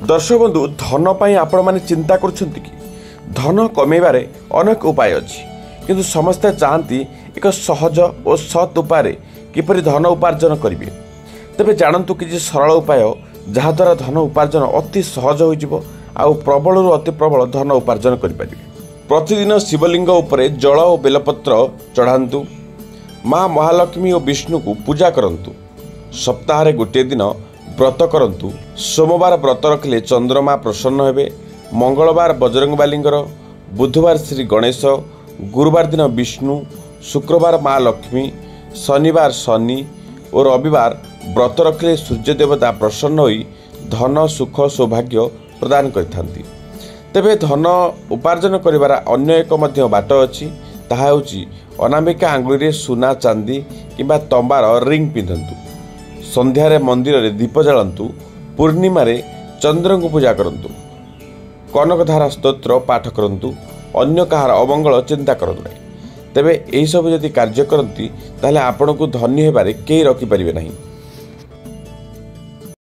दर्शक बंधु धन पाई आपण माने चिंता करुछंती कि धन कमेबारे अनेक उपाय अछि किंतु समस्ते चाहती एक सहज और सत् उपाय किपरि धन उपार्जन करिवे। तेबे जानंतु कि सरल उपाय जहाद्वारा धन उपार्जन अति सहज हो प्रबल अति प्रबल धन उपार्जन करें। प्रतिदिन शिवलिंग उपरे जल और बेलपत्र चढ़ातु। माँ महालक्ष्मी और विष्णु को पूजा करंतु। सप्ताह गोटे दिन व्रत करंतु। सोमवार व्रत रखिले चंद्रमा प्रसन्न हेबे। मंगलवार बजरंगबालींगर, बुधवार श्री गणेश, गुरुवार दिन विष्णु, शुक्रवार माँ लक्ष्मी, शनिवार शनि और रविवार व्रत रखिले सूर्य देवता प्रसन्न होई धन सुख सौभाग्य प्रदान करिथांती। तेबे धन उपार्जन करिवार अन्य एक मध्य बाट अछि, ताहा होछि अनामिका आंगुली सुना चांदी किंबा तंबार रिंग पिंधंतु। संध्यारे मंदिर रे दीप जलांतु। पूर्णिमा रे चंद्र को पूजा करंतु। कनकधारा स्तोत्र पाठ करंतु। अन्य कहार अमंगल चिंता करंतु नहीं। तेबे एही सब यदि कार्य करंती ताले आपन को धन्य हेबारे केही रखि परिबे नहीं।